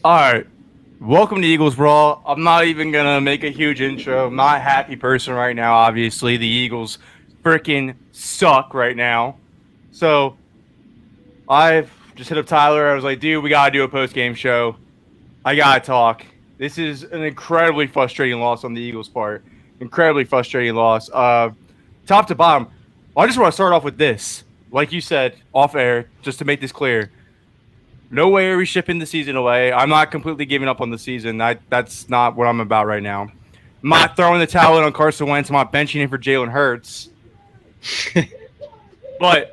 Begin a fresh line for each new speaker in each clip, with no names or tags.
All right. Welcome to Eagles Brawl. I'm not even going to make a huge intro. I'm not a happy person right now, obviously. The Eagles freaking suck right now. So I've just hit up Tyler. I was like, dude, we got to do a post game show. I got to talk. This is an incredibly frustrating loss on the Eagles' part. Incredibly frustrating loss. Top to bottom, I just want to start off with this. Like you said, off air, just to make this clear. No way are we shipping the season away. I'm not completely giving up on the season. That's not what I'm about right now. I'm not throwing the towel in on Carson Wentz. I'm not benching him for Jalen Hurts. But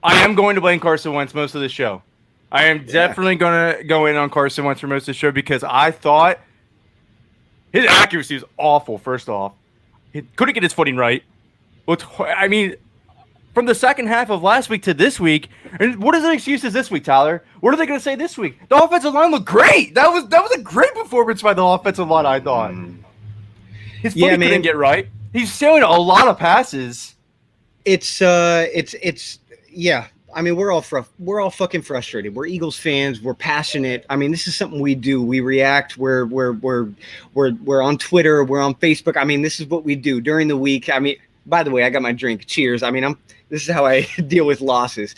I am going to blame Carson Wentz most of the show. I am definitely going to go in on Carson Wentz for most of the show because I thought his accuracy was awful, first off. He couldn't get his footing right. I mean, from the second half of last week to this week, and what is the excuses this week, Tyler? What are they going to say this week? The offensive line looked great. That was a great performance by the offensive line, I thought. His footing couldn't get right. He's sailing a lot of passes.
It's yeah. I mean, we're all fucking frustrated. We're Eagles fans. We're passionate. I mean, this is something we do. We react. We're on Twitter. We're on Facebook. I mean, this is what we do during the week. I mean, by the way, I got my drink. Cheers. I mean, this is how I deal with losses.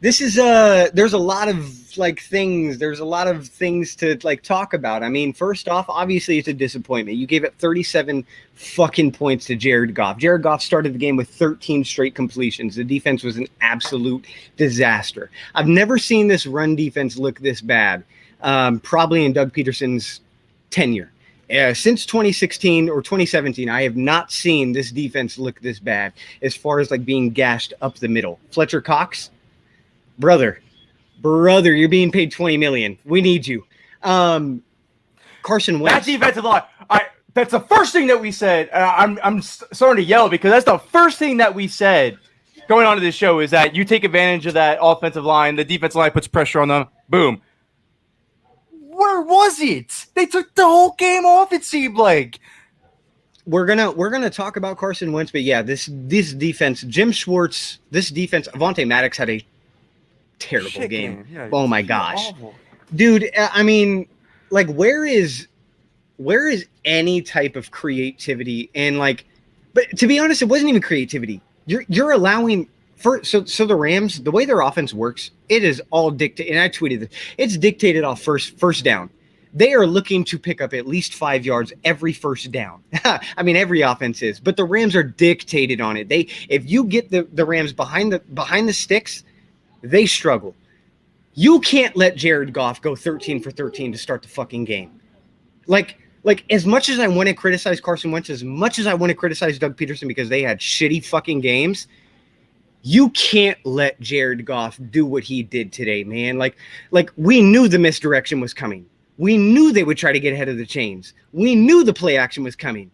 This is there's a lot of things. There's a lot of things to talk about. I mean, first off, obviously it's a disappointment. You gave up 37 fucking points to Jared Goff. Jared Goff started the game with 13 straight completions. The defense was an absolute disaster. I've never seen this run defense look this bad. Probably in Doug Peterson's tenure. Since 2016 or 2017, I have not seen this defense look this bad as far as being gashed up the middle. Fletcher Cox, brother, you're being paid $20 million. We need you. Carson Wentz.
That defensive line. That's the first thing that we said. I'm starting to yell because that's the first thing that we said going on to this show is that you take advantage of that offensive line. The defensive line puts pressure on them. Boom. Where was it? They took the whole game off, it seemed like.
We're gonna talk about Carson Wentz, but yeah, this defense, Jim Schwartz, this defense, Avonte Maddox had a terrible game. Yeah, oh my gosh. Awful. Dude, I mean, where is any type of creativity and but to be honest, it wasn't even creativity. You're allowing so the Rams, the way their offense works, it is all dictated, and I tweeted this, it's dictated off first down. They are looking to pick up at least 5 yards every first down. I mean, every offense is, but the Rams are dictated on it. If you get the Rams behind the sticks, they struggle. You can't let Jared Goff go 13 for 13 to start the fucking game. As much as I want to criticize Carson Wentz, as much as I want to criticize Doug Peterson because they had shitty fucking games, you can't let Jared Goff do what he did today, man. We knew the misdirection was coming. We knew they would try to get ahead of the chains. We knew the play action was coming.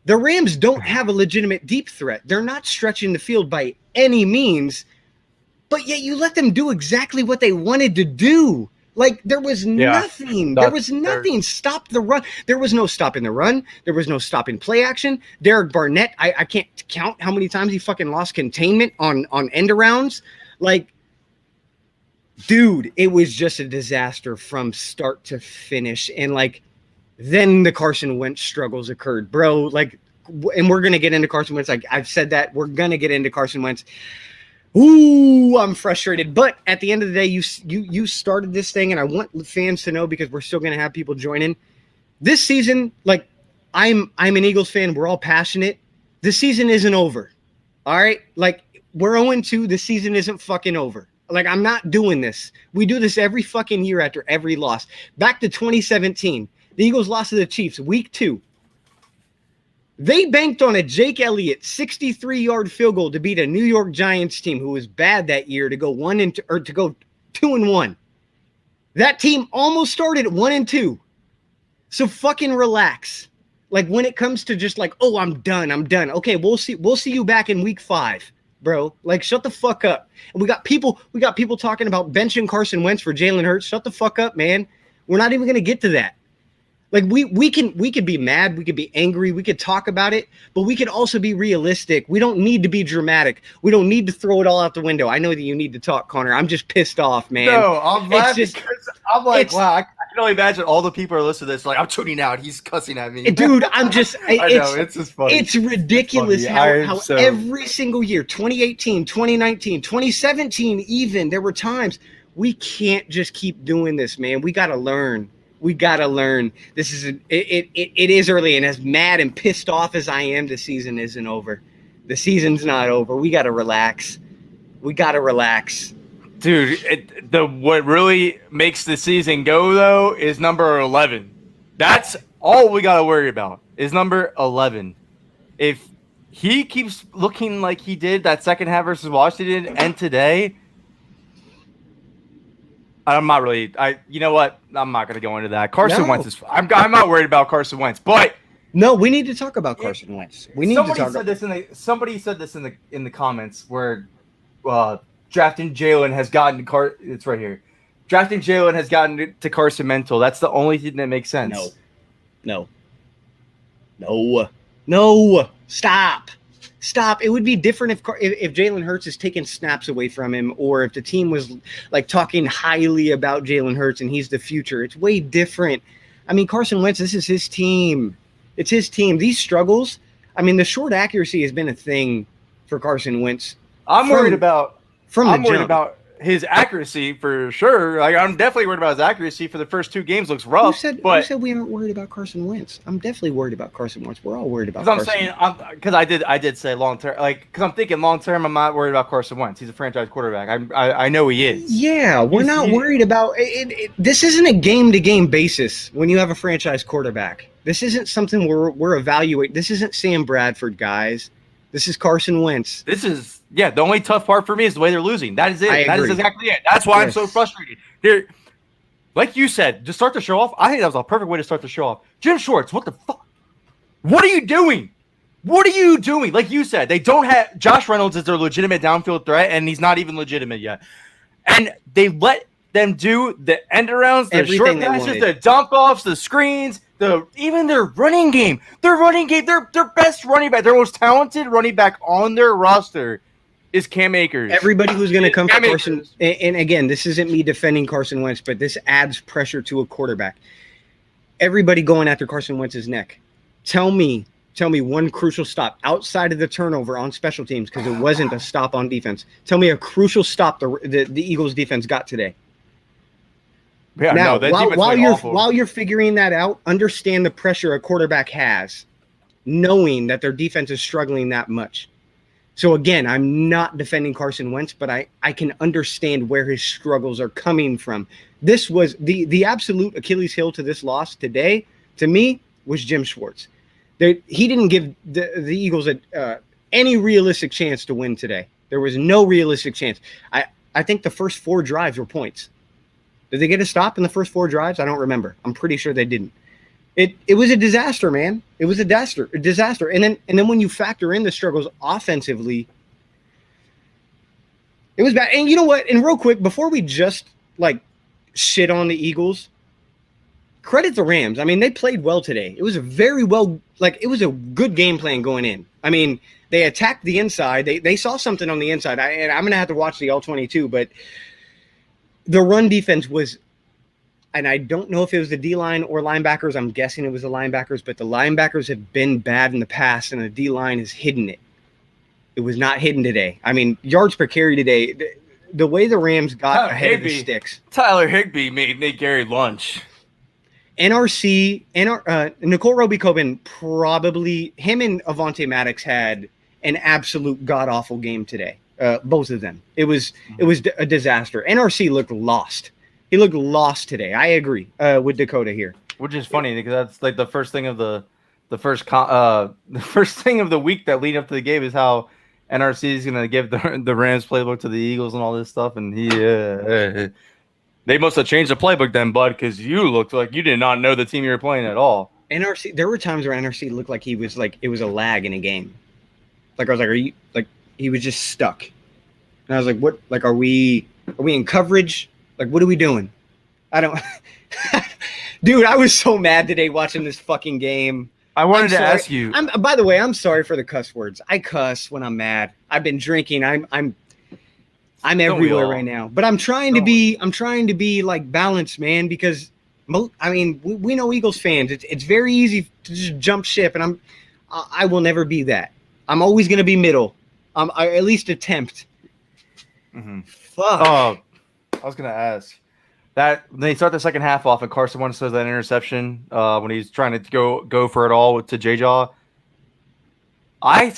The Rams don't have a legitimate deep threat. They're not stretching the field by any means, but yet you let them do exactly what they wanted to do. There was nothing. There was nothing. Stop the run. There was no stopping the run. There was no stopping play action. Derek Barnett, I can't count how many times he fucking lost containment on end arounds. Dude, it was just a disaster from start to finish. And then the Carson Wentz struggles occurred, bro. And we're going to get into Carson Wentz. I've said that. We're going to get into Carson Wentz. Ooh, I'm frustrated. But at the end of the day, you started this thing, and I want fans to know because we're still going to have people join in. This season, I'm an Eagles fan. We're all passionate. The season isn't over. All right? We're 0-2. The season isn't fucking over. I'm not doing this. We do this every fucking year after every loss. Back to 2017. The Eagles lost to the Chiefs week 2. They banked on a Jake Elliott 63-yard field goal to beat a New York Giants team who was bad that year to go 2-1. That team almost started at 1-2. So fucking relax. When it comes to just oh, I'm done. Okay, we'll see you back in week 5, bro. Shut the fuck up. And we got people talking about benching Carson Wentz for Jalen Hurts. Shut the fuck up, man. We're not even gonna get to that. We could be mad, we could be angry, we could talk about it, but we could also be realistic. We don't need to be dramatic. We don't need to throw it all out the window. I know that you need to talk, Conor. I'm just pissed off, man.
No, I'm laughing I'm like, wow, I can only imagine all the people are listening to this. Like, I'm tuning out. He's cussing at me.
Dude, I'm just,
I know, it's just funny.
It's ridiculous
it's
how every single year, 2018, 2019, 2017, even, there were times we can't just keep doing this, man. We got to learn. This is, it is early, and as mad and pissed off as I am, the season isn't over. The season's not over. We got to relax.
Dude, what really makes the season go, though, is number 11. That's all we got to worry about is number 11. If he keeps looking like he did that second half versus Washington and today, I'm not really – you know what? I'm not going to go into that. Carson Wentz is – I'm not worried about Carson Wentz, but –
no, we need to talk about Carson Wentz.
Somebody said this in the comments where drafting Jalen has gotten it's right here. Drafting Jalen has gotten to Carson mental. That's the only thing that makes sense.
No. Stop. It would be different if Jalen Hurts is taking snaps away from him, or if the team was like talking highly about Jalen Hurts and he's the future. It's way different. I mean, Carson Wentz, this is his team. It's his team. These struggles, I mean, the short accuracy has been a thing for Carson Wentz.
I'm worried about his accuracy for sure. Like, I'm definitely worried about his accuracy for the first two games. Looks rough. Who
said we aren't worried about Carson Wentz? I'm definitely worried about Carson Wentz. We're all worried about Carson.
Because I did say long term. Like, because I'm thinking long term, I'm not worried about Carson Wentz. He's a franchise quarterback. I know he is.
Yeah, we're not worried about it. This isn't a game to game basis when you have a franchise quarterback. This isn't something we're evaluating. This isn't Sam Bradford, guys. This is Carson Wentz.
This is, the only tough part for me is the way they're losing. That is it. That is exactly it. That's why I'm so frustrated. Like you said, to start the show off, I think that was a perfect way to start the show off. Jim Schwartz, what the fuck? What are you doing? Like you said, they don't have – Josh Reynolds is their legitimate downfield threat, and he's not even legitimate yet. And they let them do the end-arounds, the short passes, the dump-offs, the screens – even their running game, their best running back, their most talented running back on their roster is Cam Akers.
Everybody who's going to come for Carson, and again, this isn't me defending Carson Wentz, but this adds pressure to a quarterback. Everybody going after Carson Wentz's neck. Tell me one crucial stop outside of the turnover on special teams, because it wasn't a stop on defense. Tell me a crucial stop the Eagles defense got today.
Yeah,
now, while you're figuring that out, understand the pressure a quarterback has, knowing that their defense is struggling that much. So again, I'm not defending Carson Wentz, but I can understand where his struggles are coming from. This was the absolute Achilles heel to this loss today, to me, was Jim Schwartz. He didn't give the Eagles any realistic chance to win today. There was no realistic chance. I think the first 4 drives were points. Did they get a stop in the first 4 drives? I don't remember. I'm pretty sure they didn't. It was a disaster, man. It was a disaster. And then when you factor in the struggles offensively, it was bad. And you know what? And real quick, before we just shit on the Eagles, credit the Rams. I mean, they played well today. It was it was a good game plan going in. I mean, they attacked the inside. They saw something on the inside. I'm going to have to watch the All-22, but the run defense was, and I don't know if it was the D-line or linebackers. I'm guessing it was the linebackers, but the linebackers have been bad in the past, and the D-line has hidden it. It was not hidden today. I mean, yards per carry today, the way the Rams got ahead of the sticks.
Tyler Higbee made Nate Gary lunch.
NRC, Nicole Roby-Coben, probably, him and Avonte Maddox had an absolute god-awful game today. Both of them. It was a disaster. NRC looked lost. He looked lost today. I agree with Dakota here.
Which is funny because that's like the first thing of the first thing of the week that lead up to the game is how NRC is going to give the Rams playbook to the Eagles and all this stuff. And they must have changed the playbook then, bud, because you looked like you did not know the team you were playing at all.
NRC. There were times where NRC looked like he was it was a lag in a game. Like I was like, are you like? He was just stuck. And I was like, what, are we in coverage? Like, what are we doing? I don't, dude, I was so mad today watching this fucking game.
I wanted to ask you.
By the way, I'm sorry for the cuss words. I cuss when I'm mad. I've been drinking. I'm everywhere right now, but I'm trying to be like balanced, man, because I mean, we know Eagles fans. It's very easy to just jump ship, and I will never be that. I'm always going to be middle. I at least attempt.
Mm-hmm.
Fuck.
Oh, I was going to ask that when they start the second half off, and Carson Wentz does that interception when he's trying to go for it all to J-Jaw. I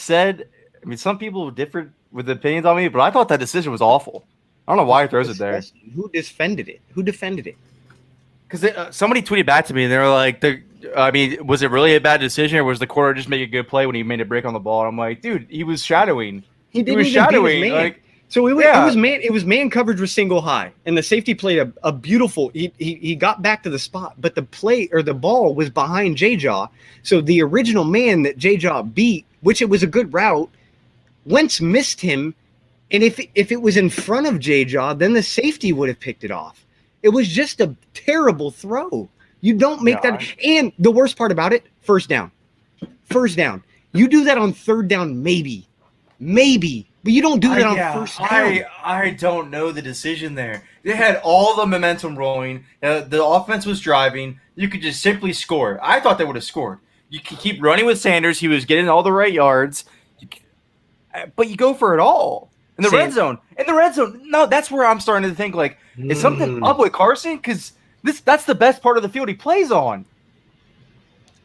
mean, some people different with opinions on me, but I thought that decision was awful. I don't know why he throws it there.
Who defended it? Who defended it?
Because somebody tweeted back to me, and they were like, I mean, was it really a bad decision, or was the quarter just make a good play when he made a break on the ball? And I'm like, dude, he was shadowing.
He was shadowing. Like, so it was man coverage with single high, and the safety played a beautiful. He got back to the spot, but the ball was behind J-Jaw. So the original man that J-Jaw beat, which it was a good route, Wentz missed him, and if it was in front of J-Jaw, then the safety would have picked it off. It was just a terrible throw. You don't make that. And the worst part about it, first down. You do that on third down, maybe, but you don't do that on first down.
I don't know the decision there. They had all the momentum rolling. The offense was driving. You could just simply score. I thought they would have scored. You could keep running with Sanders. He was getting all the right yards. But you go for it all. In the red zone. No, that's where I'm starting to think, like, is something up with Carson? Because that's the best part of the field he plays on.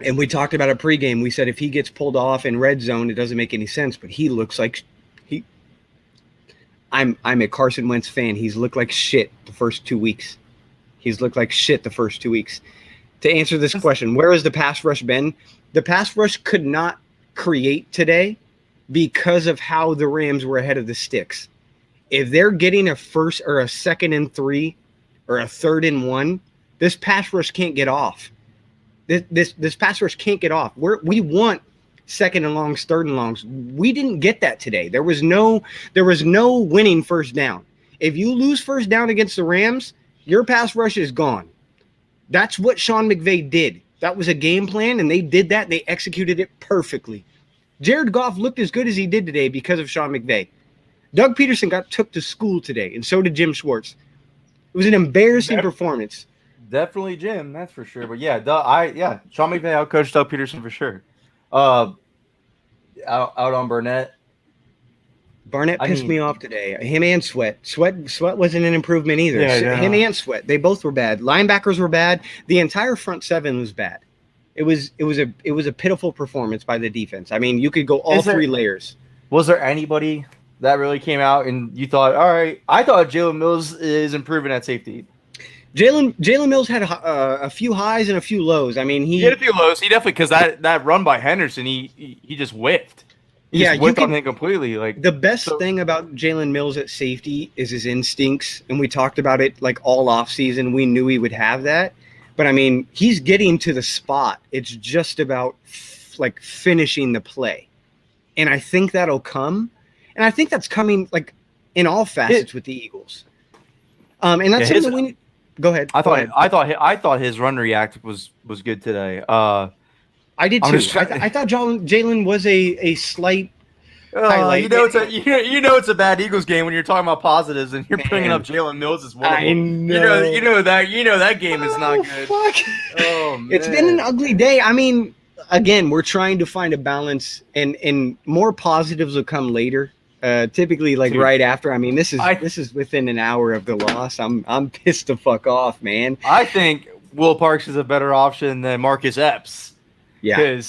And we talked about it pregame. We said if he gets pulled off in red zone, it doesn't make any sense. But he looks like I'm a Carson Wentz fan. He's looked like shit the first 2 weeks. To answer this question, where has the pass rush been? The pass rush could not create today because of how the Rams were ahead of the sticks. If they're getting a first or a second and 3 or a third and 1, this pass rush can't get off. This pass rush can't get off. We want second and longs, third and longs. We didn't get that today. There was no winning first down. If you lose first down against the Rams, your pass rush is gone. That's what Sean McVay did. That was a game plan, and they did that. They executed it perfectly. Jared Goff looked as good as he did today because of Sean McVay. Doug Peterson took to school today, and so did Jim Schwartz. It was an embarrassing performance.
Definitely Jim, that's for sure. But Sean McVay outcoached Doug Peterson for sure. Out on Burnett.
Barnett pissed me off today. Him and Sweat. Sweat wasn't an improvement either. Him and Sweat. They both were bad. Linebackers were bad. The entire front seven was bad. It was a pitiful performance by the defense. I mean, you could go three layers.
Was there anybody that really came out and you thought, all right, I thought Jalen Mills is improving at safety?
Jalen Mills had a few highs and a few lows. I mean, he
had a few lows. He definitely, because that run by Henderson, he just whiffed. He whiffed on him completely. Like,
the best thing about Jalen Mills at safety is his instincts, and we talked about it like all offseason. We knew he would have that. But, I mean, he's getting to the spot. It's just about, like, finishing the play. And I think that'll come. And I think that's coming, like, in all facets with the Eagles. And that's something that we need. Go ahead.
I thought his run react was good today.
I did too. I thought Jalen was a slight highlight.
It's a bad Eagles game when you're talking about positives and you're bringing up Jalen Mills as one of them.
I know.
You know that game is not good.
Fuck.
Oh, man.
It's been an ugly day. I mean, again, we're trying to find a balance, and more positives will come later. Typically, like right after. I mean, this is within an hour of the loss. I'm pissed the fuck off, man.
I think Will Parks is a better option than Marcus Epps.
Yeah.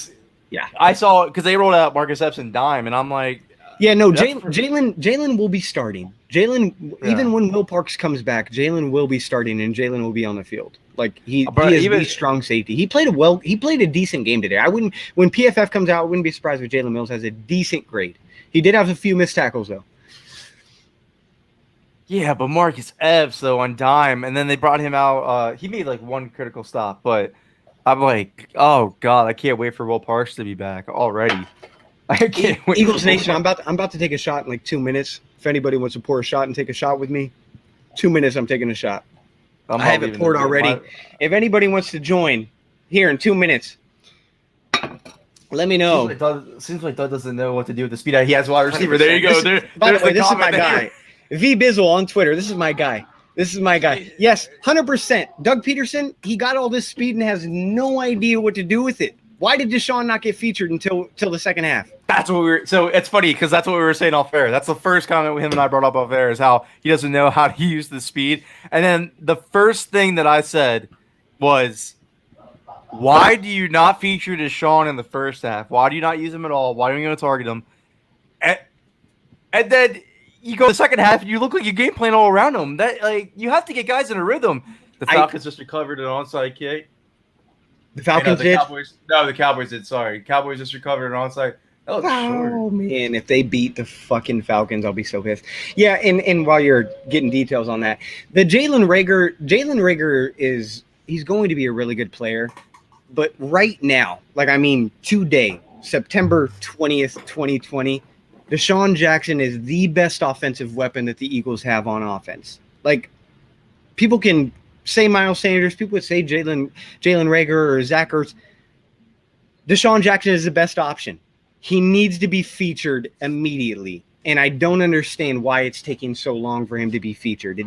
I saw it because they rolled out Marcus Epps and dime, and I'm like,
Jalen will be starting. Even when Will Parks comes back, Jalen will be starting, and Jalen will be on the field. Like he is the strong safety. He played a decent game today. When PFF comes out, I wouldn't be surprised if Jalen Mills has a decent grade. He did have a few missed tackles though.
Yeah, but Marcus Epps though on dime, and then they brought him out. He made like one critical stop, but I'm like, oh god, I can't wait for Will Parks to be back already. I can't wait.
Eagles Nation, I'm about to take a shot in like 2 minutes. If anybody wants to pour a shot and take a shot with me, 2 minutes, I'm taking a shot. I have it poured already. If anybody wants to join here in 2 minutes, let me know.
Seems like Doug doesn't know what to do with the speed. He has wide receiver. There you go.
By the way, this is my guy. V Bizzle on Twitter. This is my guy. Yes, 100%. Doug Peterson, he got all this speed and has no idea what to do with it. Why did Deshaun not get featured until the second half?
That's what we were. So it's funny because that's what we were saying off air. That's the first comment him and I brought up off air is how he doesn't know how to use the speed. And then the first thing that I said was, why do you not feature Deshaun in the first half? Why do you not use him at all? Why don't you going to target him? And then you go to the second half and you look like you're game playing all around him. That like you have to get guys in a rhythm. The Falcons just recovered an onside kick.
The Falcons did?
The Cowboys did. Sorry. Cowboys just recovered an onside.
Oh, man. If they beat the fucking Falcons, I'll be so pissed. Yeah, and while you're getting details on that, the Jalen Reagor he's going to be a really good player. But right now, today, September 20th, 2020, Deshaun Jackson is the best offensive weapon that the Eagles have on offense. Like, people can say Miles Sanders, people would say Jalen Reagor or Zach Ertz. Deshaun Jackson is the best option. He needs to be featured immediately, and I don't understand why it's taking so long for him to be featured.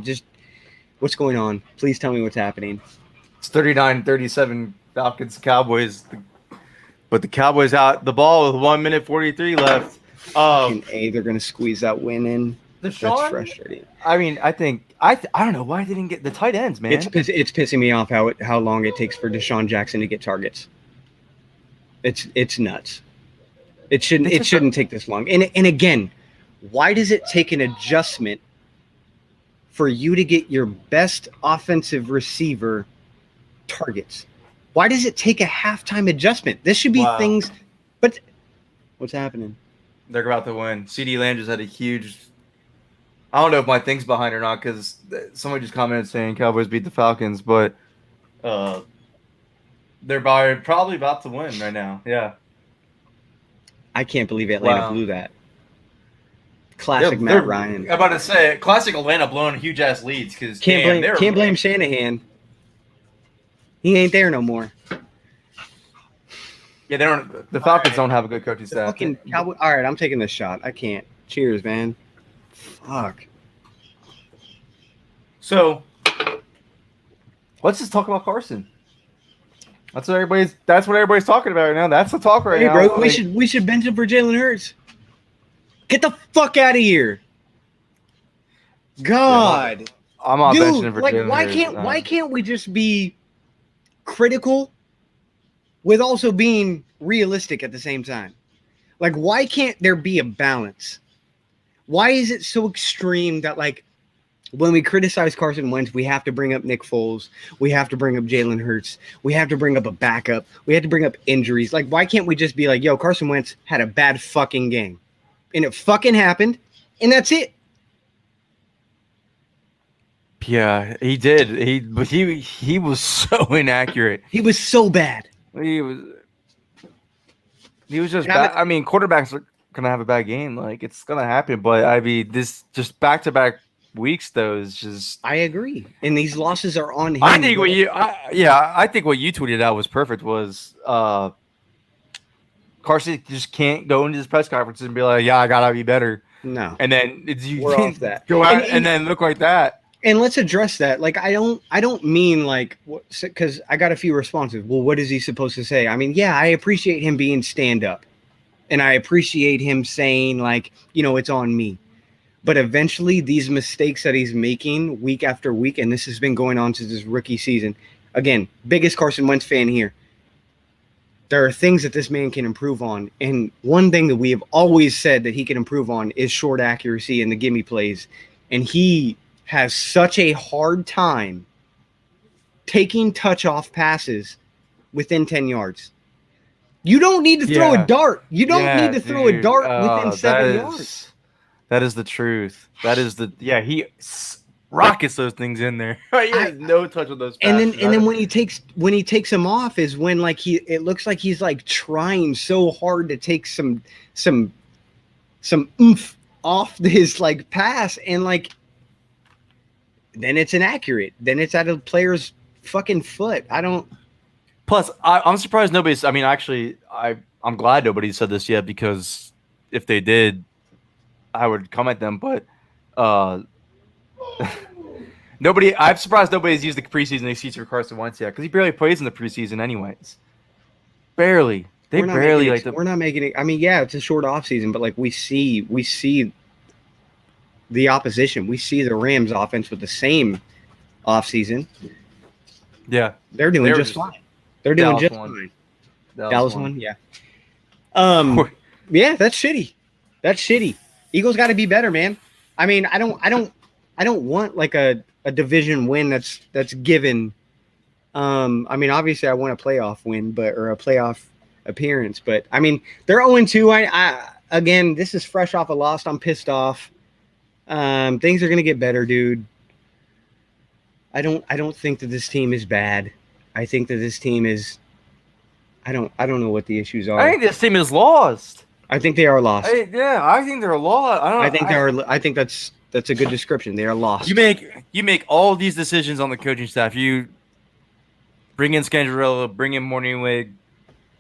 What's going on? Please tell me what's happening.
It's 39-37 Falcons Cowboys, but the Cowboys out the ball with 1 minute 43 left.
They're gonna squeeze that win in. That's frustrating.
I mean, I don't know why they didn't get the tight ends, man.
It's pissing me off how long it takes for Deshaun Jackson to get targets. It's nuts. It shouldn't take this long. And again, why does it take an adjustment for you to get your best offensive receiver targets? Why does it take a halftime adjustment? This should be things. But what's happening?
They're about to win. CD Lamb just had a huge. I don't know if my thing's behind or not because somebody just commented saying Cowboys beat the Falcons, but they're probably about to win right now. Yeah.
I can't believe Atlanta blew that. Classic Matt Ryan.
I'm about to say, classic Atlanta blowing huge ass leads because
can't blame Shanahan. He ain't there no more.
Yeah, the Falcons don't have a good coaching staff.
All right, I'm taking this shot. I can't. Cheers, man. Fuck.
So, let's just talk about Carson. That's what everybody's talking about right now. That's the talk right now.
Bro, we should bench him for Jalen Hurts. Get the fuck out of here. God.
Yeah, I'm not benching him for Jalen Hurts.
Why can't we just be critical with also being realistic at the same time? Like, why can't there be a balance? Why is it so extreme that, like, when we criticize Carson Wentz, we have to bring up Nick Foles, we have to bring up Jalen Hurts, we have to bring up a backup, we have to bring up injuries? Like, why can't we just be like, yo, Carson Wentz had a bad fucking game, and it fucking happened, and that's it?
Yeah, he did. He was so inaccurate.
He was so bad.
He was just bad. I mean, quarterbacks are gonna have a bad game. Like, it's gonna happen. But I mean, this just back-to-back weeks though is just.
I agree, and these losses are on him.
I think what you tweeted out was perfect. Was Carson just can't go into this press conference and be like, "Yeah, I gotta be better."
No,
and then
we're off that.
Go out and then look like that.
And let's address that. Like, I don't mean like, because I got a few responses. Well, what is he supposed to say? I mean, yeah, I appreciate him being stand up, and I appreciate him saying, like, you know, it's on me. But eventually, these mistakes that he's making week after week, and this has been going on since his rookie season. Again, biggest Carson Wentz fan here. There are things that this man can improve on, and one thing that we have always said that he can improve on is short accuracy and the gimme plays, and he has such a hard time taking touch-off passes within 10 yards. You don't need to throw a dart. You don't need to throw a dart within 7 yards.
That is the truth. He rockets those things in there. He has no touch with those passes.
And then when he takes them off is when, like, it looks like he's like trying so hard to take some oomph off his like pass, and like then it's inaccurate. Then it's at a player's fucking foot.
Plus, I'm surprised nobody's. I mean, actually, I'm glad nobody said this yet, because if they did, I would come at them. But I'm surprised nobody's used the preseason excuse for Carson Wentz yet because he barely plays in the preseason anyways. Barely. We're
not making it. I mean, yeah, it's a short offseason, but like we see the opposition. We see the Rams offense with the same offseason.
Yeah.
They're doing just fine. They're doing just fine. Dallas won, yeah. Yeah, that's shitty. That's shitty. Eagles got to be better, man. I mean, I don't want like a division win that's given. I mean, obviously, I want a playoff win, or a playoff appearance. But I mean, they're 0-2. I again, this is fresh off a loss. I'm pissed off. Things are gonna get better, dude. I don't think that this team is bad. I think that this team is. I don't know what the issues are.
I think this team is lost.
I think they are lost.
I think they're lost.
I think that's a good description. They are lost.
You make all these decisions on the coaching staff. You bring in Scangarello, bring in Morningwig,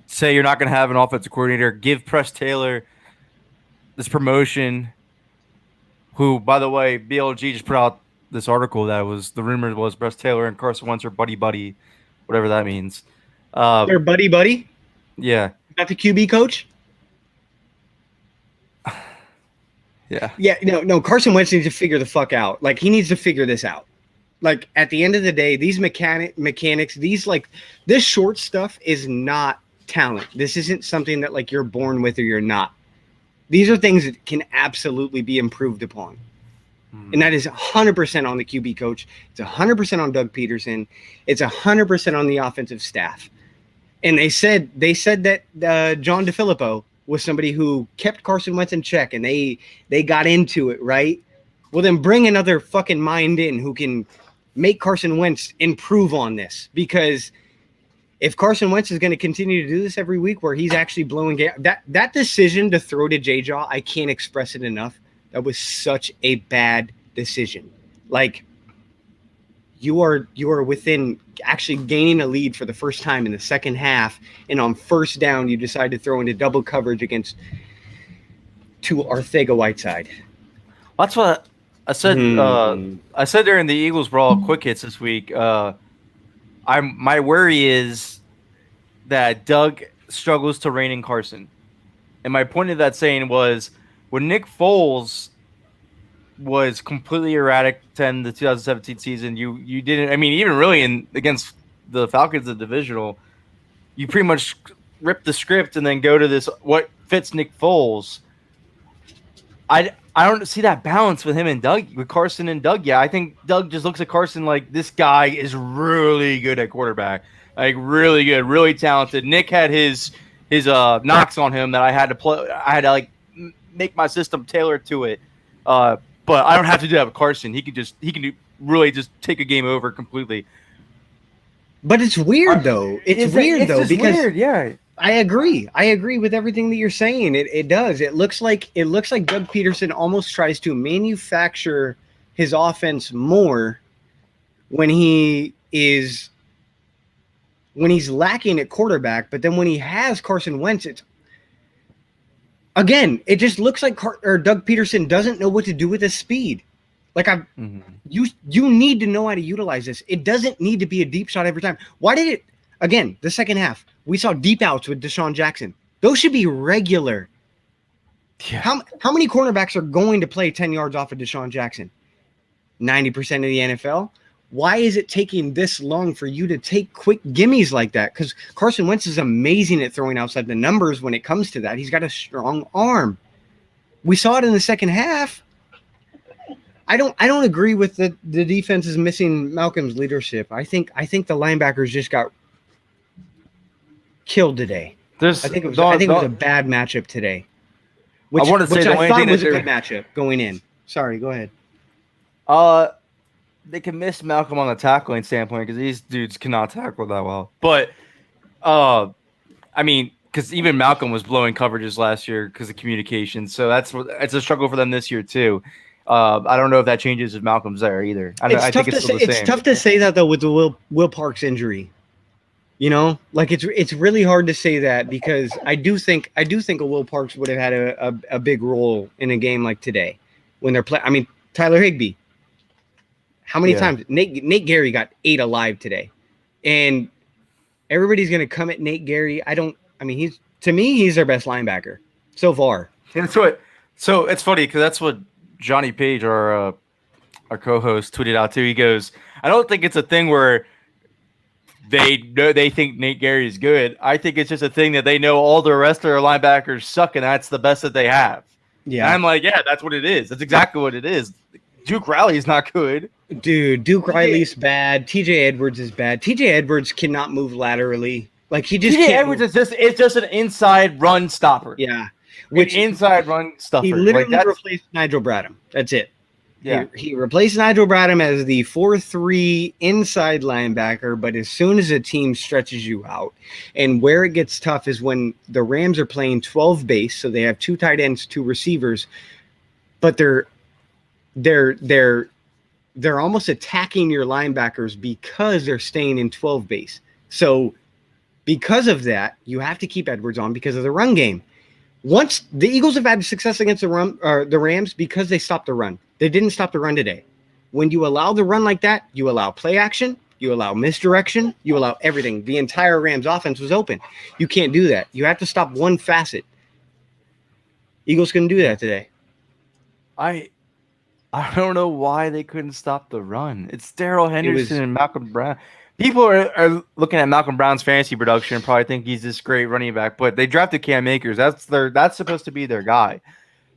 say you're not going to have an offensive coordinator, give Press Taylor this promotion. Who, by the way, BLG just put out this article that was the rumor was Press Taylor and Carson Wentz are buddy, whatever that means.
They're buddy.
Yeah.
Not the QB coach.
Yeah.
Yeah. No. Carson Wentz needs to figure the fuck out. Like he needs to figure this out. Like at the end of the day, these mechanics, this short stuff is not talent. This isn't something that like you're born with or you're not. These are things that can absolutely be improved upon. And that is 100% on the QB coach. It's 100% on Doug Peterson. It's 100% on the offensive staff. And they said that John DeFilippo was somebody who kept Carson Wentz in check, and they got into it, right? Well, then bring another fucking mind in who can make Carson Wentz improve on this. Because if Carson Wentz is going to continue to do this every week where he's actually blowing that decision to throw to J-Jaw, I can't express it enough. That was such a bad decision. Like you are within actually gaining a lead for the first time in the second half, and on first down you decide to throw into double coverage to Arcega-Whiteside.
That's what I said. I said during the Eagles Brawl quick hits this week. My worry is that Doug struggles to rein in Carson, and my point of that saying was when Nick Foles was completely erratic to end the 2017 season. You didn't. I mean, even really against the Falcons, the divisional, you pretty much rip the script and then go to this what fits Nick Foles. I don't see that balance with him and Doug, with Carson and Doug. Yeah, I think Doug just looks at Carson like this guy is really good at quarterback, like really good, really talented. Nick had his knocks on him that I had to like make my system tailored to it. But I don't have to do that with Carson. He can really just take a game over completely.
But it's weird though. It's weird though because
weird, yeah.
I agree with everything that you're saying. It does. It looks like Doug Peterson almost tries to manufacture his offense more when he's lacking at quarterback, but then when he has Carson Wentz, it just looks like Doug Peterson doesn't know what to do with his speed. Like you need to know how to utilize this. It doesn't need to be a deep shot every time. Why did it? Again, the second half, we saw deep outs with Deshaun Jackson. Those should be regular. Yeah. How many cornerbacks are going to play 10 yards off of Deshaun Jackson? 90% of the NFL. Why is it taking this long for you to take quick gimmies like that? Because Carson Wentz is amazing at throwing outside the numbers when it comes to that. He's got a strong arm. We saw it in the second half. I don't agree with the defense is missing Malcolm's leadership. I think the linebackers just got killed today. I think it was a bad matchup today. Which I thought was a good matchup going in. Sorry, go ahead.
They can miss Malcolm on the tackling standpoint because these dudes cannot tackle that well. But, I mean, because even Malcolm was blowing coverages last year because of communication. So it's a struggle for them this year too. I don't know if that changes if Malcolm's there either. I think it's still the same. It's
tough to say that though with the Will Parks injury. You know, like it's really hard to say that because I do think a Will Parks would have had a big role in a game like today when they're playing. I mean, Tyler Higbee. How many times? Nate Gary got 8 alive today. And everybody's going to come at Nate Gary. He's their best linebacker so far.
So it's funny because that's what Johnny Page, our co-host, tweeted out too. He goes, I don't think it's a thing where they think Nate Gary is good. I think it's just a thing that they know all the rest of their linebackers suck, and that's the best that they have. Yeah. And I'm like, yeah, that's what it is. That's exactly what it is. Duke Riley's not good.
Dude, Duke Riley's bad. TJ Edwards is bad. TJ Edwards cannot move laterally. Like he just
TJ Edwards is just an inside run stopper.
Yeah.
Which inside run stuffer.
He literally replaced Nigel Bradham. That's it. Yeah. He replaced Nigel Bradham as the 4-3 inside linebacker, but as soon as a team stretches you out, and where it gets tough is when the Rams are playing 12 base, so they have 2 tight ends, 2 receivers, but they're almost attacking your linebackers because they're staying in 12 base. So because of that, you have to keep Edwards on because of the run game. Once the Eagles have had success against the Rams because they stopped the run. They didn't stop the run today. When you allow the run like that, you allow play action, you allow misdirection, you allow everything. The entire Rams offense was open. You can't do that. You have to stop one facet. Eagles couldn't do that today.
I don't know why they couldn't stop the run. It's Darrell Henderson and Malcolm Brown. People are looking at Malcolm Brown's fantasy production and probably think he's this great running back, but they drafted Cam Akers. That's supposed to be their guy,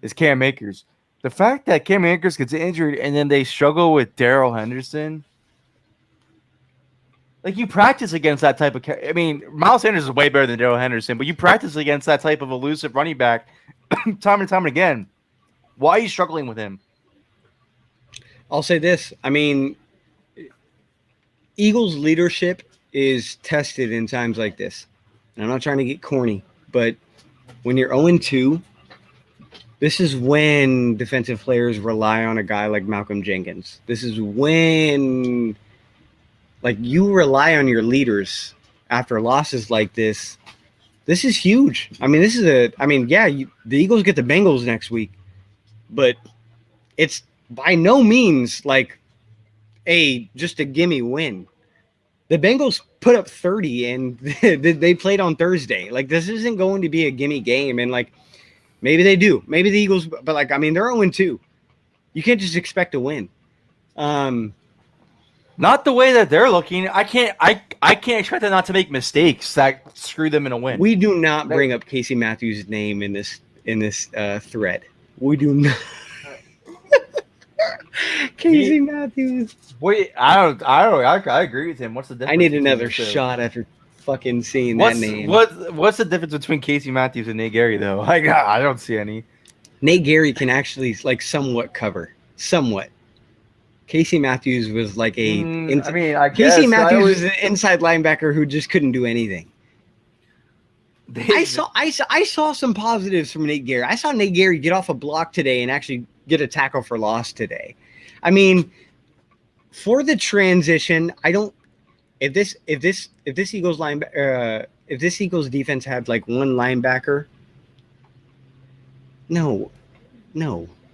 is Cam Akers. The fact that Cam Akers gets injured and then they struggle with Darrell Henderson, like you practice against that type of. I mean, Miles Sanders is way better than Darrell Henderson, but you practice against that type of elusive running back time and time again. Why are you struggling with him?
I'll say this. I mean, Eagles leadership is tested in times like this. And I'm not trying to get corny, but when you're 0-2, this is when defensive players rely on a guy like Malcolm Jenkins. This is when, like, you rely on your leaders after losses like this. This is huge. I mean, the Eagles get the Bengals next week, but it's by no means like just a gimme win. The Bengals put up 30 and they played on Thursday. Like, this isn't going to be a gimme game. And like, maybe they do. Maybe the Eagles, but like, I mean, they're 0-2. You can't just expect to win.
Not the way that they're looking. I can't expect them not to make mistakes that screw them in a win.
We do not bring up Casey Matthews' name in this thread. We do not. Casey Matthews.
Wait, I agree with him. What's the difference?
I need another shot after fucking seeing that name.
What's the difference between Casey Matthews and Nate Gary though? Like, I don't see any.
Nate Gary can actually like somewhat cover. Somewhat. Casey Matthews was like Casey Matthews was an inside linebacker who just couldn't do anything. I saw some positives from Nate Gary. I saw Nate Gary get off a block today and actually get a tackle for loss today. I mean, for the transition, I don't. If this Eagles if this Eagles defense had like one linebacker, no,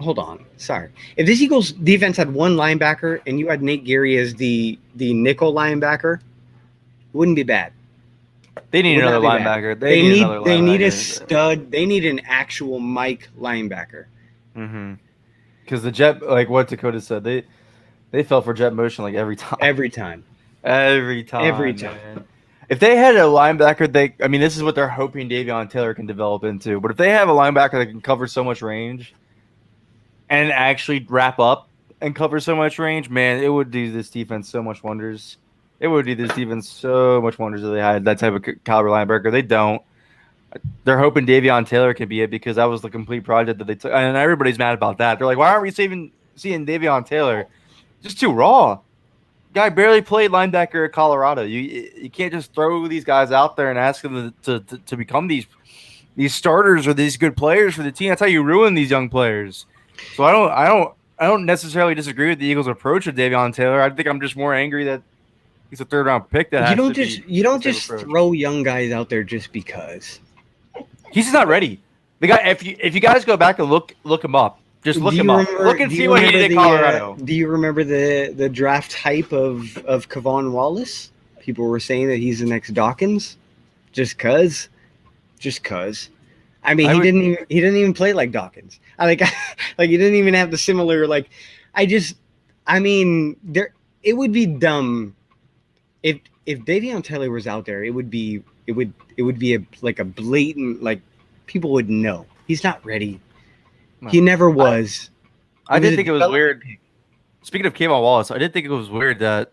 hold on, sorry. If this Eagles defense had one linebacker and you had Nate Gary as the nickel linebacker, it wouldn't be bad.
They need another linebacker.
They need a stud. They need an actual Mike linebacker.
Mm-hmm. Because the jet, like what Dakota said, they fell for jet motion like every time.
Every time.
Man. If they had a linebacker, this is what they're hoping Davion Taylor can develop into. But if they have a linebacker that can cover so much range and actually wrap up and cover so much range, man, it would do this defense so much wonders. It would do this defense so much wonders if they had that type of caliber linebacker. They don't. They're hoping Davion Taylor can be it because that was the complete project that they took. And everybody's mad about that. They're like, why aren't we seeing Davion Taylor? Just too raw. Guy barely played linebacker at Colorado. You can't just throw these guys out there and ask them to become these starters or these good players for the team. That's how you ruin these young players. So I don't necessarily disagree with the Eagles' approach of Davion Taylor. I think I'm just more angry that he's a third round pick. That
you don't just throw young guys out there just because.
He's just not ready. The guy, if you guys go back and look him up, Just look him up. Look and see what he did in Colorado.
Do you remember the draft hype of Kevon Wallace? People were saying that he's the next Dawkins, just cause. I mean, he didn't even play like Dawkins. Like he didn't even have the similar like. I mean, it would be dumb if Davion Taylor was out there. It would be a blatant, like, people would know he's not ready. No. He never was.
I did think it was weird. Speaking of Kevon Wallace, I did think it was weird that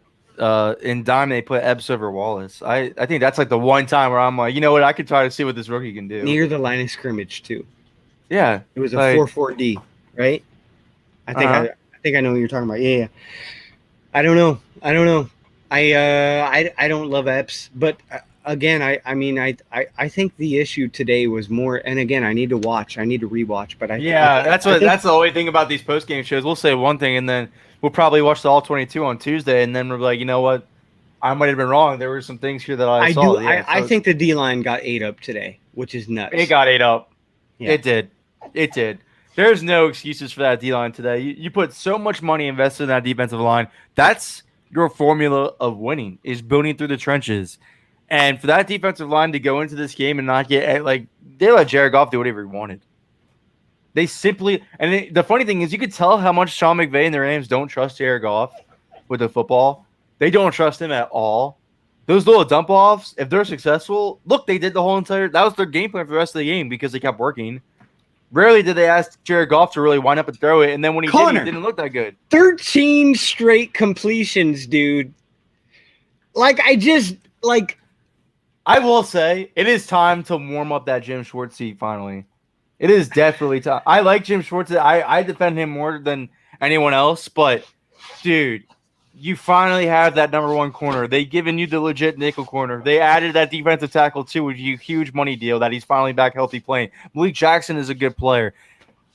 in Dime they put Epps over Wallace. I think that's like the one time where I'm like, you know what, I could try to see what this rookie can do.
Near the line of scrimmage too.
Yeah.
It was a 4-4-D, right? I think I know what you're talking about. Yeah. I don't know. I don't love Epps, but again, I think the issue today was more, and again, I need to rewatch, but
that's the only thing about these post game shows. We'll say one thing, and then we'll probably watch the All 22 on Tuesday, and then we're like, you know what, I might have been wrong. There were some things here that I saw.
I think the D line got ate up today, which is nuts.
It got ate up. Yeah. It did. There's no excuses for that D line today. You put so much money invested in that defensive line. That's your formula of winning, is building through the trenches. And for that defensive line to go into this game and not get, like, they let Jared Goff do whatever he wanted. They simply, and the funny thing is, you could tell how much Sean McVay and the Rams don't trust Jared Goff with the football. They don't trust him at all. Those little dump offs, if they're successful, look, they did the whole entire, that was their game plan for the rest of the game because they kept working. Rarely did they ask Jared Goff to really wind up and throw it, and then when he did, it didn't look that good.
13 straight completions, dude.
I will say, it is time to warm up that Jim Schwartz seat finally. It is definitely time. I like Jim Schwartz. I defend him more than anyone else, but, dude, you finally have that number one corner. They've given you the legit nickel corner. They added that defensive tackle, too, with a huge money deal that he's finally back healthy playing. Malik Jackson is a good player.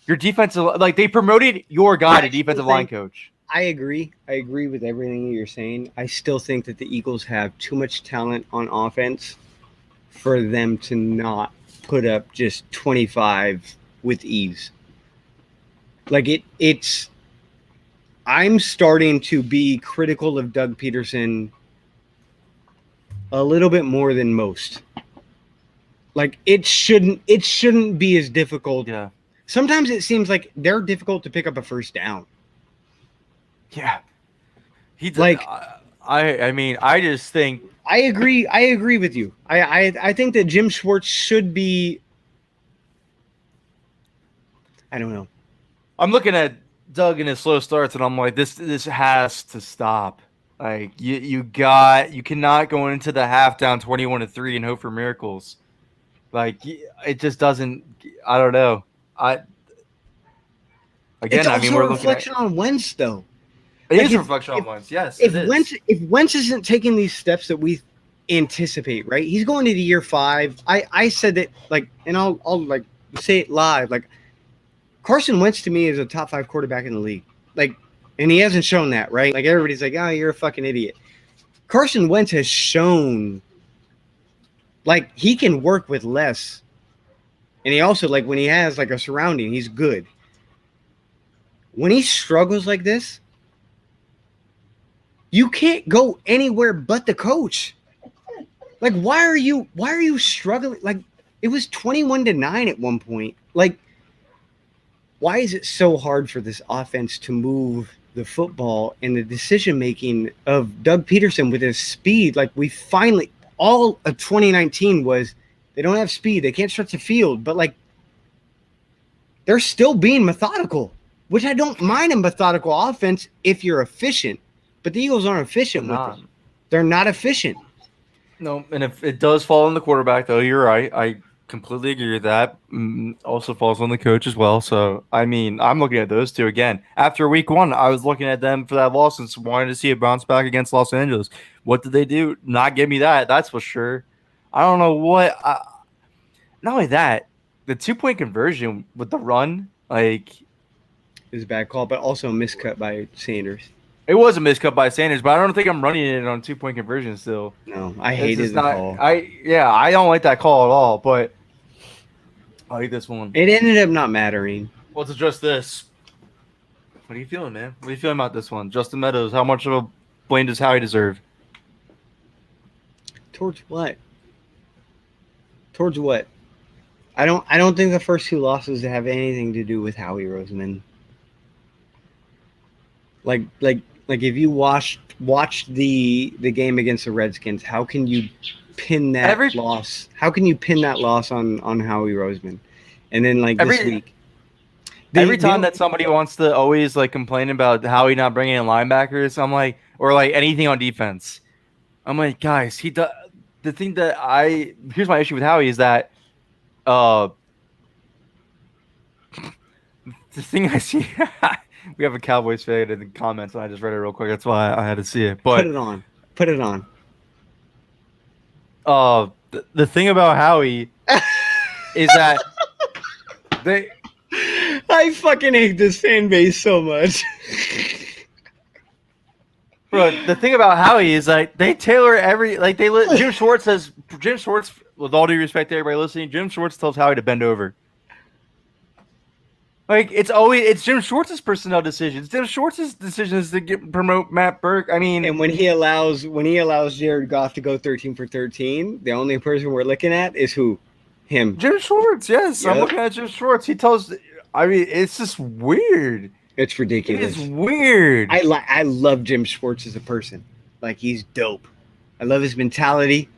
Your defensive, like, they promoted your guy to defensive line coach.
I agree. I agree with everything that you're saying. I still think that the Eagles have too much talent on offense for them to not put up just 25 with ease. Like, it's I'm starting to be critical of Doug Peterson a little bit more than most. Like, it shouldn't be as difficult.
Yeah.
Sometimes it seems like they're difficult to pick up a first down.
Yeah. I just think
I agree with you. I think that Jim Schwartz should be, I don't know.
I'm looking at Doug and his slow starts, and I'm like, this has to stop. Like, you cannot go into the half down 21-3 and hope for miracles. Like, it just doesn't. I don't know.
It's also a reflection on Wentz, though.
It is a reflection on Wentz. Yes.
If Wentz isn't taking these steps that we anticipate, right? He's going into year 5. I said that, like, and I'll like say it live, like, Carson Wentz to me is a top 5 quarterback in the league. Like, and he hasn't shown that, right? Like, everybody's like, oh, you're a fucking idiot. Carson Wentz has shown, like, he can work with less. And he also, like, when he has, like, a surrounding, he's good. When he struggles like this, you can't go anywhere but the coach. Like, why are you struggling? Like, it was 21-9 at one point. Like, why is it so hard for this offense to move the football and the decision-making of Doug Peterson with his speed? Like, we finally, all of 2019 was, they don't have speed. They can't stretch the field. But, like, they're still being methodical, which I don't mind a methodical offense if you're efficient. But the Eagles aren't efficient with them. They're not efficient.
No, and if it does fall on the quarterback, though, you're right. I completely agree with that. Also falls on the coach as well. So, I mean, I'm looking at those two again. After week 1, I was looking at them for that loss and wanted to see a bounce back against Los Angeles. What did they do? Not give me that. That's for sure. I don't know what. Not only that, the 2-point conversion with the run, like,
is a bad call, but also a miscut by Sanders.
It was a miscut by Sanders, but I don't think I'm running it on 2-point conversion still.
No, I hated the call.
I don't like that call at all, but I like this one.
It ended up not mattering.
Let's address this. What are you feeling, man? What are you feeling about this one? Justin Meadows, how much of a blame does Howie deserve?
Towards what? Towards what? I don't think the first 2 losses have anything to do with Howie Roseman. Like if you watched the game against the Redskins, how can you pin that loss? How can you pin that loss on Howie Roseman? And then this week,
every time that somebody wants to always complain about Howie not bringing in linebackers, I'm like, or anything on defense, I'm like, guys, he does. The thing that here's my issue with Howie is that the thing I see. We have a Cowboys fan in the comments, and I just read it real quick. That's why I had to see it. But
put it on.
The thing about Howie is that
I fucking hate this fan base so much.
Bro, the thing about Howie is they tailor Jim Schwartz, with all due respect to everybody listening, Jim Schwartz tells Howie to bend over. It's Jim Schwartz's personnel decisions. Jim Schwartz's decisions to promote Matt Burke. I mean,
and when he allows Jared Goff to go 13 for 13, the only person we're looking at is who? Him.
Jim Schwartz. Yes, yep. I'm looking at Jim Schwartz. He tells. I mean, it's just weird.
It's ridiculous.
It's weird.
I love Jim Schwartz as a person. He's dope. I love his mentality.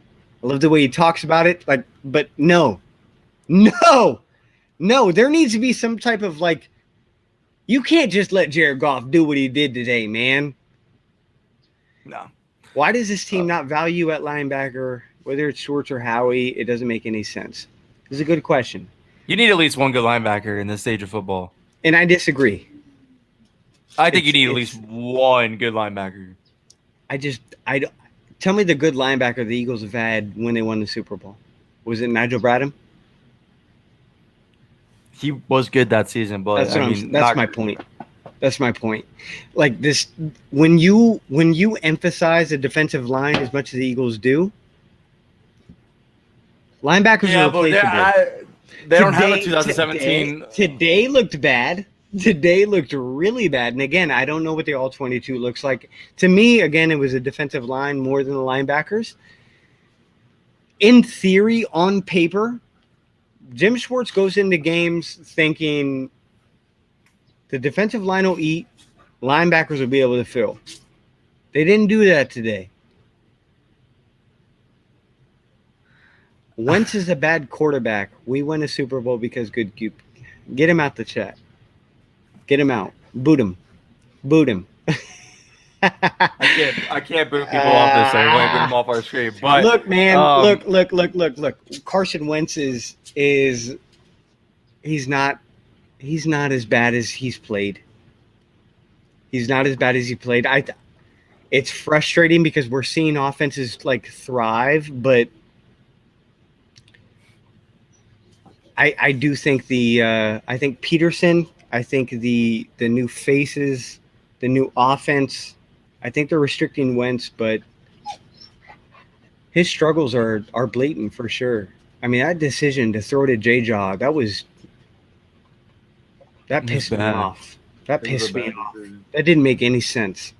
I love the way he talks about it. But no. No, there needs to be some type of you can't just let Jared Goff do what he did today, man.
No.
Why does this team not value at linebacker, whether it's Schwartz or Howie? It doesn't make any sense. It's a good question.
You need at least one good linebacker in this stage of football.
And I disagree.
I think you need at least one good linebacker.
Tell me the good linebacker the Eagles have had when they won the Super Bowl. Was it Nigel Bradham?
He was good that season, but
that's my point. That's my point. When you emphasize the defensive line as much as the Eagles do, linebackers are replaceable.
They don't have a 2017.
Today looked bad. Today looked really bad. And again, I don't know what the all-22 looks like. To me, again, it was a defensive line more than the linebackers. In theory, on paper, Jim Schwartz goes into games thinking the defensive line will eat, linebackers will be able to fill. They didn't do that today. Wentz is a bad quarterback. We win a Super Bowl because good. Get him out the chat. Get him out. Boot him.
I can't boot people off this. I want to boot them off our screen. But
look, man. Look. Carson Wentz is he's not as bad as he's played. He's not as bad as he played. It's frustrating because we're seeing offenses thrive, but I do think I think Peterson, I think the new faces, the new offense, I think they're restricting Wentz, but his struggles are blatant for sure. I mean, that decision to throw to J-Jaw, that pissed me off. That pissed me off. That didn't make any sense.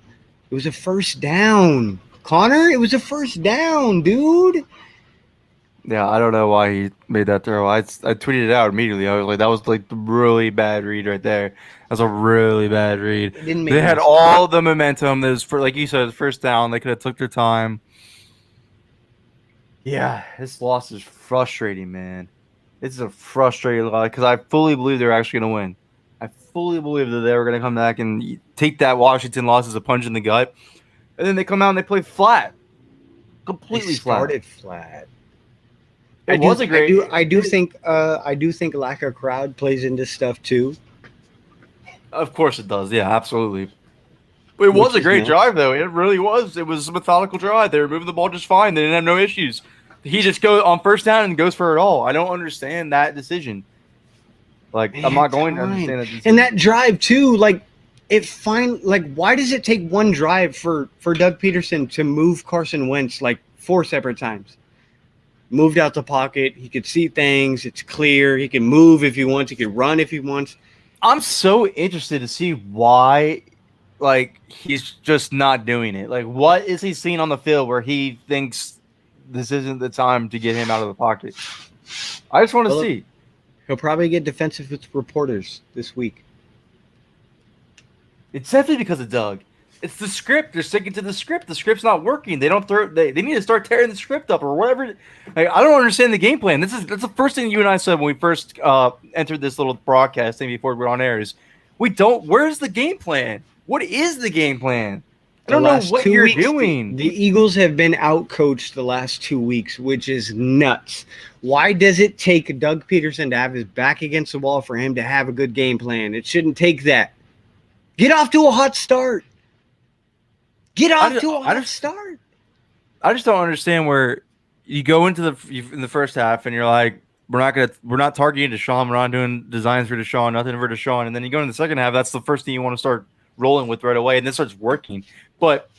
It was a first down. Conor, it was a first down, dude.
Yeah, I don't know why he made that throw. I tweeted it out immediately. I was like, that was the really bad read right there. That's a really bad read. They had all the momentum. There was, like you said, the first down. They could have took their time. Yeah, this loss is frustrating, man. This is a frustrating loss because I fully believe they're actually going to win. I fully believe that they were going to come back and take that Washington loss as a punch in the gut. And then they come out and they play flat. Completely flat.
Started flat.
It wasn't great.
I do think lack of crowd plays into stuff too.
Of course it does. Yeah, absolutely. But it was a great drive, though. It really was. It was a methodical drive. They were moving the ball just fine. They didn't have no issues. He just goes on first down and goes for it all. I don't understand that decision. I'm not going to understand that decision.
And that drive too, why does it take one drive for Doug Peterson to move Carson Wentz 4 separate times? Moved out the pocket. He could see things. It's clear. He can move if he wants. He can run if he wants.
I'm so interested to see why, like, he's just not doing it. Like, what is he seeing on the field where he thinks this isn't the time to get him out of the pocket? I just want to see.
He'll probably get defensive reporters this week.
It's definitely because of Doug. It's the script. They're sticking to the script. The script's not working. They don't throw. They need to start tearing the script up or whatever. Like, I don't understand the game plan. That's the first thing you and I said when we first entered this little broadcast thing before we were on air. Is we don't. Where's the game plan? What is the game plan? I don't know what you're doing.
The Eagles have been outcoached the last 2 weeks, which is nuts. Why does it take Doug Peterson to have his back against the wall for him to have a good game plan? It shouldn't take that. Get off to a hot start. Get off to a hot start.
I just don't understand where you go into in the first half and you're like, we're not targeting Deshaun. We're not doing designs for Deshaun, nothing for Deshaun. And then you go into the second half. That's the first thing you want to start rolling with right away, and this starts working. But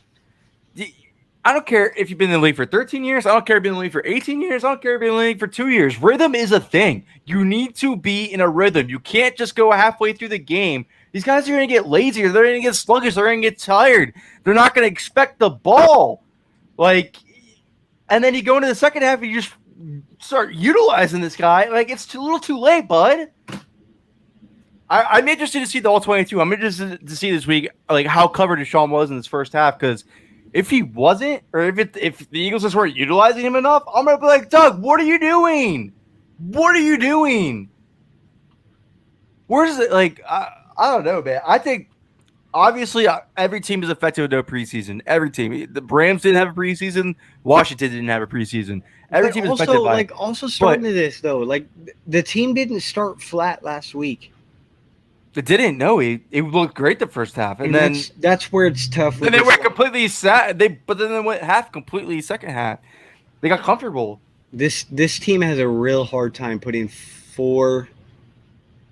I don't care if you've been in the league for 13 years. I don't care if you've been in the league for 18 years. I don't care if you've been in the league for 2 years. Rhythm is a thing. You need to be in a rhythm. You can't just go halfway through the game. These guys are going to get lazy. They're going to get sluggish. They're going to get tired. They're not going to expect the ball. And then you go into the second half and you just start utilizing this guy. Like, it's a little too late, bud. I'm interested to see the all-22. I'm interested to see this week, like, how covered Deshaun was in this first half, because if he wasn't, or if the Eagles just weren't utilizing him enough, I'm going to be like, Doug, what are you doing? What are you doing? Where's it? Like, I don't know, man. I think, obviously, every team is affected with no preseason. Every team. The Rams didn't have a preseason. Washington didn't have a preseason. Every team is affected by it.
Also starting to this, though, like, the team didn't start flat last week.
It didn't. No, it looked great the first half, and then
that's where it's tough.
And they went completely sad. But then they went half completely second half. They got comfortable.
This team has a real hard time putting 4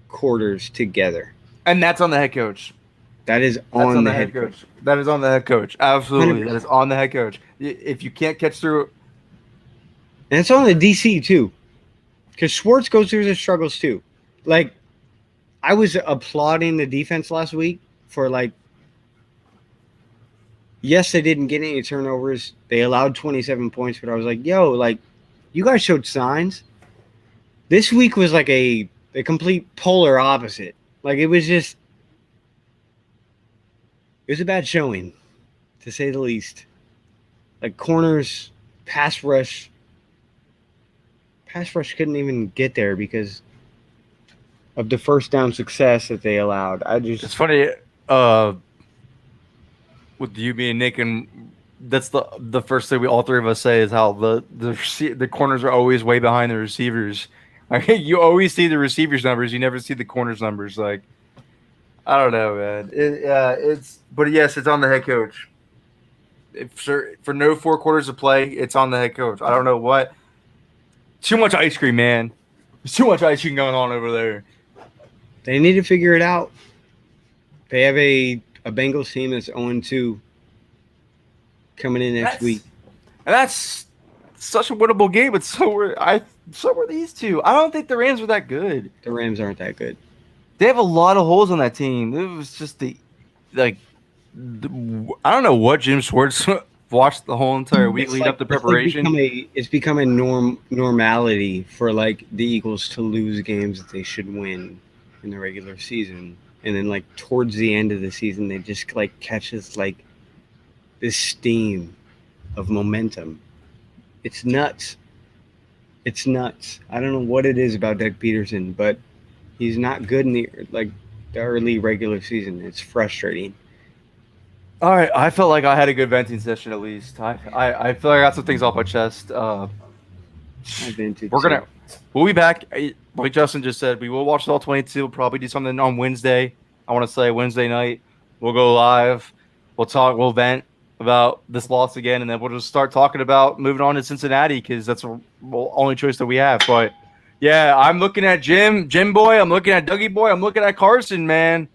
quarters together,
and that's on the head coach.
That is on the head coach.
That is on the head coach. Absolutely, 100%. That is on the head coach. If you can't catch through,
and it's on the DC too, because Schwartz goes through his struggles too. Like, I was applauding the defense last week for, like, yes, they didn't get any turnovers. They allowed 27 points, but I was like, yo, like, you guys showed signs. This week was like a complete polar opposite. Like, it was a bad showing, to say the least. Like, corners, pass rush couldn't even get there because of the first down success that they allowed.
It's funny, with you being Nick, and that's the first thing we all three of us say is how the corners are always way behind the receivers. Like, you always see the receivers' numbers, you never see the corners' numbers. Like, I don't know, man. But yes, it's on the head coach. For no 4 quarters of play, it's on the head coach. I don't know what. Too much ice cream, man. There's too much ice cream going on over there.
They need to figure it out. They have a Bengals team that's 0-2 coming in next week.
And that's such a winnable game, but so were these two. I don't think the Rams were that good.
The Rams aren't that good.
They have a lot of holes on that team. It was just I don't know what Jim Schwartz watched the whole entire week leading up to preparation.
It's become a normality for, like, the Eagles to lose games that they should win in the regular season, and then, like, towards the end of the season they just, like, catches, like, this steam of momentum. It's nuts. I don't know what it is about Doug Peterson, but he's not good in the early regular season. It's frustrating.
All right, I felt like I had a good venting session at least. I feel like I got some things off my chest. We'll be back. Like Justin just said, we will watch the all 22. We'll probably do something on Wednesday. I want to say Wednesday night. We'll go live. We'll talk. We'll vent about this loss again, and then we'll just start talking about moving on to Cincinnati because that's the only choice that we have. But yeah, I'm looking at Jim boy. I'm looking at Dougie boy. I'm looking at Carson, man.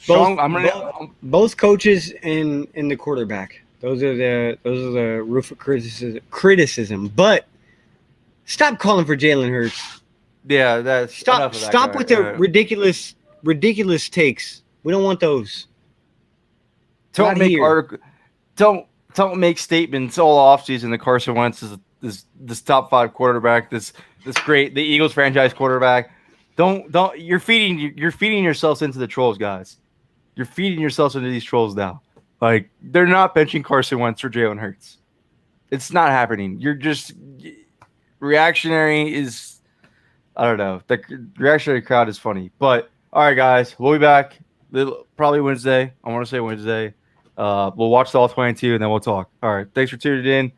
Both coaches and the quarterback. Those are the roof of criticism. But stop calling for Jalen Hurts.
Yeah, that's
Stop with the ridiculous takes. We don't want those.
Don't make statements all offseason that Carson Wentz is this top 5 quarterback, this great the Eagles franchise quarterback. Don't you're feeding yourselves into the trolls, guys. You're feeding yourselves into these trolls now. Like, they're not benching Carson Wentz for Jalen Hurts. It's not happening. You're just reactionary is, I don't know. The reactionary crowd is funny. But all right, guys, we'll be back probably Wednesday. I want to say Wednesday. We'll watch the all 22 and then we'll talk. All right. Thanks for tuning in.